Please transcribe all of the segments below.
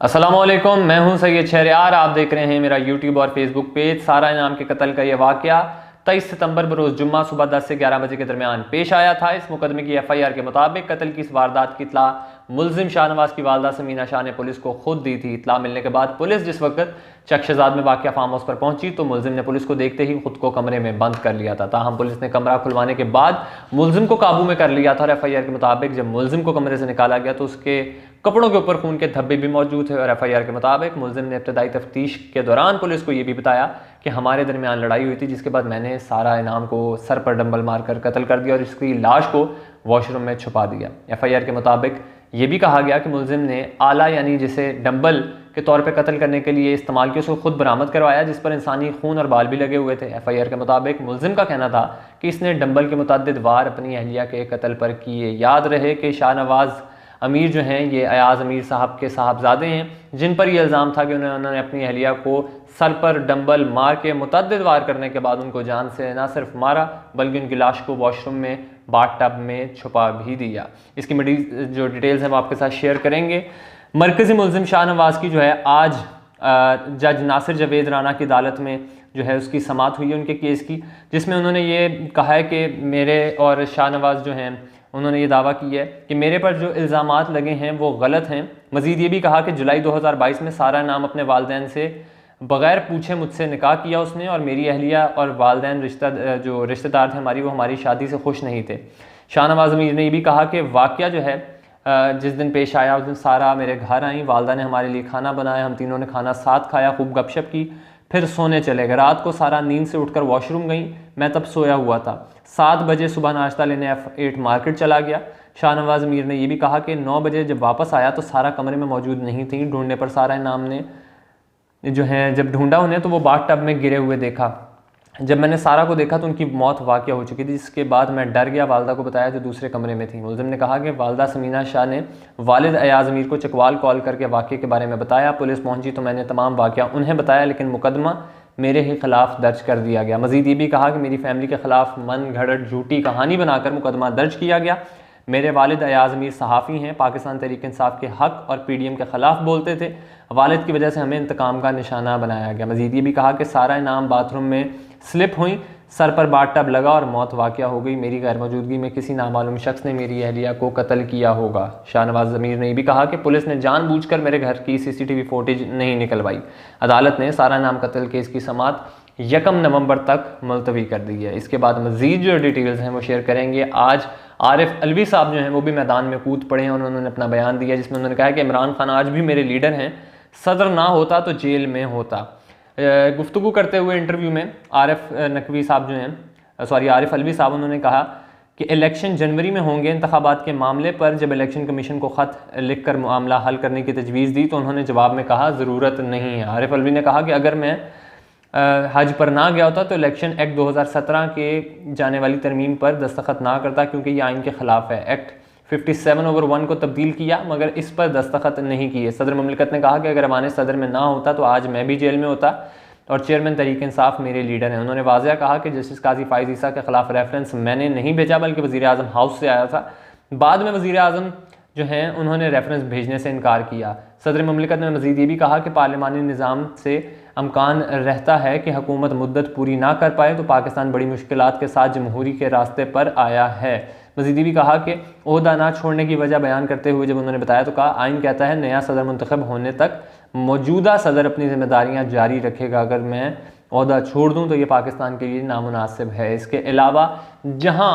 अस्सलामुअलैकुम, मैं हूं सैयद शहरयार। आप देख रहे हैं मेरा यूट्यूब और फेसबुक पेज। सारा इनाम के कत्ल का यह वाकया 23 सितंबर बरोज़ जुम्मा सुबह 10 से 11 बजे के दरमियान पेश आया था। इस मुकदमे की FIR के मुताबिक कत्ल की इस वारदात की इतला मुलजिम शाहनवाज की वालदा समीना शाह ने पुलिस को खुद दी थी। इतला मिलने के बाद पुलिस जिस वक्त चकशजाद में वाक़या फार्म हाउस पर पहुंची तो मुलजिम ने पुलिस को देखते ही खुद को कमरे में बंद कर लिया था। ताहम पुलिस ने कमरा खुलवाने के बाद मुलजिम को काबू में कर लिया था और FIR के मुताबिक जब मुलजिम को कमरे से निकाला गया तो उसके कपड़ों के ऊपर खून के धब्बे भी मौजूद थे। और FIR के मुताबिक मुलजिम ने इब्तदाई तफ्तीश के दौरान पुलिस को यह भी बताया कि हमारे दरमियान लड़ाई हुई थी, जिसके बाद मैंने सारा इनाम को सर पर डंबल मारकर कत्ल कर दिया और इसकी लाश को वॉशरूम में छुपा दिया। FIR के मुताबिक ये भी कहा गया कि मुलजिम ने आला यानी जिसे डंबल के तौर पर कत्ल करने के लिए इस्तेमाल किया उसको खुद बरामद करवाया, जिस पर इंसानी खून और बाल भी लगे हुए थे। FIR के मुताबिक मुलजिम का कहना था कि इसने डंबल के मुतअद्दिद वार अपनी अहलिया के कत्ल पर किए। याद रहे कि शाहनवाज अमीर जो हैं ये अयाज अमीर साहब के साहबजादे हैं, जिन पर यह इल्ज़ाम था कि उन्होंने अपनी अहलिया को सर पर डंबल मार के मुतअद्दिद वार करने के बाद उनको जान से न सिर्फ मारा बल्कि उनकी लाश को वॉशरूम में बाथटब में छुपा भी दिया। इसकी जो डिटेल्स हैं वो आपके साथ शेयर करेंगे। मरकज़ी मुलजिम शाहनवाज की जो है आज जज नासिर जवेद राना की अदालत में जो है उसकी समाअत हुई है उनके केस की, जिसमें उन्होंने ये कहा है कि मेरे और शाहनवाज जो हैं उन्होंने ये दावा किया है कि मेरे पर जो इल्ज़ामात लगे हैं वो गलत हैं। मज़ीद ये भी कहा कि जुलाई 2022 में सारा नाम अपने वालदैन से बग़ैर पूछे मुझसे निकाह किया उसने और मेरी अहलिया और वालदैन जो रिश्तेदार थे हमारी वो हमारी शादी से खुश नहीं थे। शाहनवाज अमीर ने ये भी कहा कि वाक़या जो है जिस दिन पेश आया उस दिन सारा मेरे घर आई, वालदा ने हमारे लिए खाना बनाया, हम तीनों ने खाना साथ खाया, खूब गपशप की, फिर सोने चले गए। रात को सारा नींद से उठकर वॉशरूम गई, मैं तब सोया हुआ था। 7 बजे सुबह नाश्ता लेने F8 मार्केट चला गया। शाहनवाज अमीर ने यह भी कहा कि 9 बजे जब वापस आया तो सारा कमरे में मौजूद नहीं थी। ढूंढने पर सारा इनाम ने जो है जब ढूंढा उन्हें तो वो बाथटब में गिरे हुए देखा। जब मैंने सारा को देखा तो उनकी मौत वाक़या हो चुकी थी, जिसके बाद मैं डर गया, वालदा को बताया जो दूसरे कमरे में थी। मुलजिम ने कहा कि वालदा समीना शाह ने वालिद अयाज अमीर को चकवाल कॉल करके वाक़े के बारे में बताया। पुलिस पहुंची तो मैंने तमाम वाक़या उन्हें बताया, लेकिन मुकदमा मेरे ही खिलाफ दर्ज कर दिया गया। मज़ीद ये भी कहा कि मेरी फैमिली के खिलाफ मन घड़त झूठी कहानी बनाकर मुकदमा दर्ज किया गया। मेरे वालिद अयाज अमीर सहाफ़ी हैं, पाकिस्तान तहरीक इंसाफ के हक़ और PDM के ख़िलाफ़ बोलते थे। वालिद की वजह से हमें इंतकाम का निशाना बनाया गया। मज़ीद ये भी कहा कि सारा इनाम बाथरूम में स्लिप हुई, सर पर बाथटब लगा और मौत वाक़या हो गई। मेरी गैर मौजूदगी में किसी नामालूम शख्स ने मेरी अहलिया को कत्ल किया होगा। शाहनवाज अमीर ने भी कहा कि पुलिस ने जानबूझकर मेरे घर की CCTV फुटेज नहीं निकलवाई। अदालत ने सारा नाम कत्ल केस की समाअत 1 नवंबर तक मुलतवी कर दी है। इसके बाद मज़ीद जो डिटेल्स हैं वो शेयर करेंगे। आज आरिफ अलवी साहब जो हैं वो भी मैदान में कूद पड़े हैं। उन्होंने अपना बयान दिया जिसमें उन्होंने कहा कि इमरान खान आज भी मेरे लीडर हैं, सदर ना होता तो जेल में होता। गुफ्तगू करते हुए इंटरव्यू में आरिफ अलवी साहब उन्होंने कहा कि इलेक्शन जनवरी में होंगे। इंतखाबात के मामले पर जब इलेक्शन कमीशन को ख़त लिख कर मामला हल करने की तजवीज़ दी तो उन्होंने जवाब में कहा ज़रूरत नहीं है। आरिफ अलवी ने कहा कि अगर मैं हज पर ना गया होता तो इलेक्शन एक्ट 2017 के जाने वाली तरमीम पर दस्तखत ना करता, क्योंकि ये आइन के ख़िलाफ़ है। एक्ट 57/1 को तब्दील किया मगर इस पर दस्तखत नहीं किए। सदर ममलिकत ने कहा कि अगर अवान सदर में ना होता तो आज मैं भी जेल में होता और चेयरमैन तहरीक इंसाफ मेरे लीडर हैं। उन्होंने वाज़ह कहा कि जस्टिस काजी फ़ाइज़ ईसा के ख़िलाफ़ रेफरेंस मैंने नहीं भेजा बल्कि वज़ीर-ए-आज़म हाउस से आया था। बाद में वज़ीर-ए-आज़म जो हैं उन्होंने रेफरेंस भेजने से इनकार किया। सदर ममलिकत ने मज़ीद ये भी कहा कि पार्लिमानी निज़ाम से अमकान रहता है कि हुकूमत मुद्दत पूरी ना कर पाए तो पाकिस्तान बड़ी मुश्किलात के साथ जमहूरी के रास्ते पर आया है। मज़ीद भी कहा कि ओहदा ना छोड़ने की वजह बयान करते हुए जब उन्होंने बताया तो कहा आइन कहता है नया सदर मुंतखब होने तक मौजूदा सदर अपनी जिम्मेदारियां जारी रखेगा, अगर मैं ओहदा छोड़ दूं तो ये पाकिस्तान के लिए नामुनासिब है। इसके अलावा जहां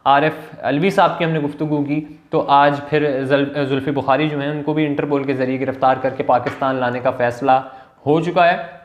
आरिफ अलवी साहब की हमने गुफ्तगू की तो आज फिर जुल्फ़ी बुखारी जो हैं उनको भी इंटरपोल के ज़रिए गिरफ़्तार करके पाकिस्तान लाने का फ़ैसला हो चुका है।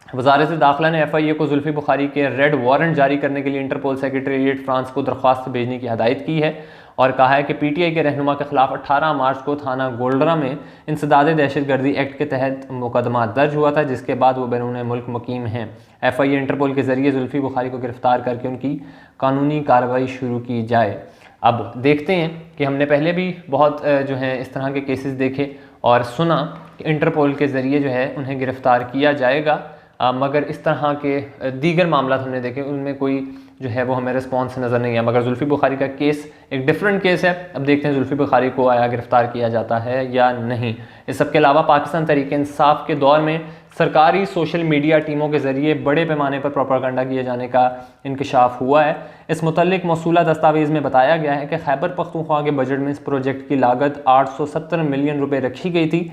वज़ारत दाखिला ने FIA को जुल्फ़ी बुखारी के रेड वारंट जारी करने के लिए इंटरपोल सेक्रेटेरिएट फ्रांस को दरख्वास्त भेजने की हदायत की है और कहा है कि PTI के रहनुमा के खिलाफ 18 मार्च को थाना गोल्डरा में इंसदाद दहशतगर्दी एक्ट के तहत मुकदमा दर्ज हुआ था, जिसके बाद वो बैरून मुल्क मुकीम हैं। FIA इंटरपोल के ज़रिए जुल्फ़ी बुखारी को गिरफ़्तार करके उनकी कानूनी कार्रवाई शुरू की जाए। अब देखते हैं कि हमने पहले भी बहुत जो है इस तरह के केसेस देखे और सुना कि इंटरपोल के ज़रिए जो है उन्हें गिरफ़्तार किया जाएगा मगर इस तरह के दीगर मामला हमने देखे उनमें कोई जो है वो हमें रिस्पॉन्स नज़र नहीं है। मगर जुल्फ़ी बुखारी का केस एक डिफरेंट केस है। अब देखते हैं जुल्फ़ी बुखारी को आया गिरफ़्तार किया जाता है या नहीं। इस सब के अलावा पाकिस्तान तहरीक इंसाफ के दौर में सरकारी सोशल मीडिया टीमों के ज़रिए बड़े पैमाने पर प्रोपेगेंडा किए जाने का इंकशाफ हुआ है। इस मुतल्लिक मौसूला दस्तावेज़ में बताया गया है कि खैबर पख्तूनख्वा के बजट में इस प्रोजेक्ट की लागत 870 मिलियन रुपये रखी गई थी।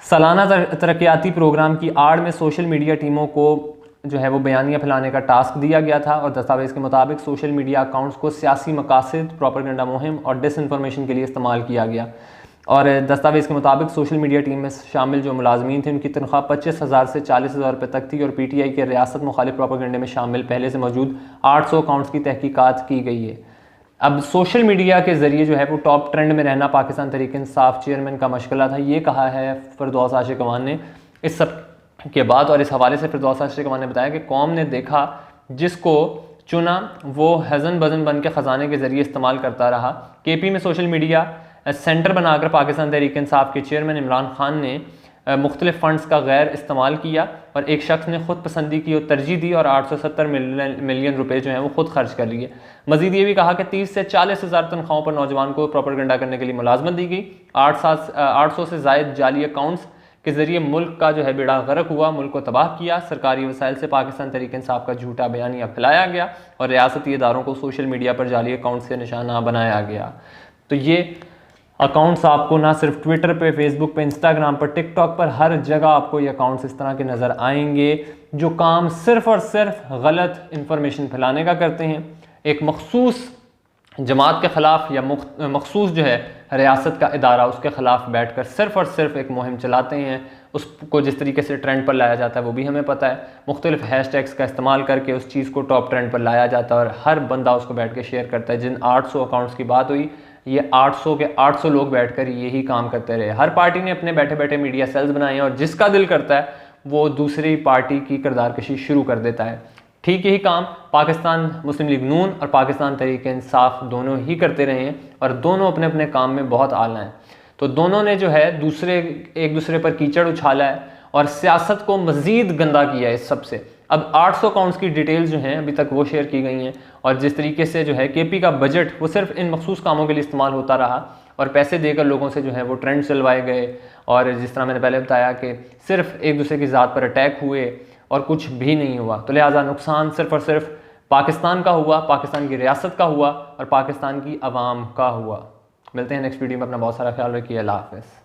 सालाना तरक्याती प्रोग्राम की आड़ में सोशल मीडिया टीमों को जो है वो बयानियाँ फैलाने का टास्क दिया गया था और दस्तावेज़ के मुताबिक सोशल मीडिया अकाउंट्स को सियासी मकासद, प्रोपेगेंडा मुहिम और डिसइंफॉर्मेशन के लिए इस्तेमाल किया गया। और दस्तावेज़ के मुताबिक सोशल मीडिया टीम में शामिल जो मुलाजमीन थे उनकी तनख्वाह 25,000 से 40,000 रुपये तक थी और PTI के रियासत मुखालिफ प्रोपेगेंडे में शामिल पहले से मौजूद 800 अकाउंट्स की तहकीकात की गई है। अब सोशल मीडिया के ज़रिए जो है वो टॉप ट्रेंड में रहना पाकिस्तान तहरीक इंसाफ चेयरमैन का मशगला था, ये कहा है फिरदौस आशिक अवान ने। इस सब के बाद और इस हवाले से फिरदौस आशिक अवान ने बताया कि कौम ने देखा जिसको चुना वो हज़न बज़न बन के ख़जाने के ज़रिए इस्तेमाल करता रहा। KP में सोशल मीडिया सेंटर बनाकर पाकिस्तान तहरीक इंसाफ के चेयरमैन इमरान खान ने मुख्तलिफ फ़ंड्स का गैर इस्तेमाल किया और एक शख्स ने ख़ुद पसंदी की और तरजीह दी और 870 मिलियन रुपए जो हैं वो ख़ुद खर्च कर लिए। मज़ीद ये भी कहा कि 30 से 40 हज़ार तनख्वाहों पर नौजवान को प्रोपेगेंडा करने के लिए मुलाजमत दी गई। 800 से ज़ायद जाली अकाउंट्स के ज़रिए मुल्क का जो है बेड़ा गर्क हुआ, मुल्क को तबाह किया। सरकारी वसाइल से पाकिस्तान तहरीक इंसाफ का झूठा बयानिया फैलाया गया और रियासती इदारों को सोशल मीडिया पर जाली अकाउंट से निशाना बनाया गया। तो ये अकाउंट्स आपको ना सिर्फ ट्विटर पे, फेसबुक पे, इंस्टाग्राम पर, टिकटॉक पर, हर जगह आपको ये अकाउंट्स इस तरह के नज़र आएंगे जो काम सिर्फ़ और सिर्फ गलत इंफॉर्मेशन फैलाने का करते हैं। एक मखसूस जमात के ख़िलाफ़ या मखसूस जो है रियासत का इदारा उसके ख़िलाफ़ बैठ कर सिर्फ़ और सिर्फ एक मुहिम चलाते हैं। उसको जिस तरीके से ट्रेंड पर लाया जाता है वो भी हमें पता है। मुख्तलिफ हैशटैग्स का इस्तेमाल करके उस चीज़ को टॉप ट्रेंड पर लाया जाता है और हर बंदा उसको बैठ के शेयर करता है। जिन 800 अकाउंट्स की बात हुई, ये 800 के 800 लोग बैठकर यही काम करते रहे। हर पार्टी ने अपने बैठे बैठे मीडिया सेल्स बनाए हैं और जिसका दिल करता है वो दूसरी पार्टी की किरदार कशी शुरू कर देता है। ठीक यही काम पाकिस्तान मुस्लिम लीग नून और पाकिस्तान तहरीक इंसाफ दोनों ही करते रहे हैं और दोनों अपने अपने काम में बहुत आला हैं। तो दोनों ने जो है एक दूसरे पर कीचड़ उछाला है और सियासत को मज़ीद गंदा किया है इस सब से। अब 800 अकाउंट्स की डिटेल्स जो हैं अभी तक वो शेयर की गई हैं और जिस तरीके से जो है KP का बजट वो सिर्फ इन मखसूस कामों के लिए इस्तेमाल होता रहा और पैसे देकर लोगों से जो है वो ट्रेंड चलवाए गए और जिस तरह मैंने पहले बताया कि सिर्फ एक दूसरे की ज़ात पर अटैक हुए और कुछ भी नहीं हुआ। तो लिहाजा नुकसान सिर्फ और सिर्फ पाकिस्तान का हुआ, पाकिस्तान की रियासत का हुआ और पाकिस्तान की आवाम का हुआ। मिलते हैं नेक्स्ट वीडियो में। अपना बहुत सारा ख्याल रखिए। अल्लाह हाफ़िज़।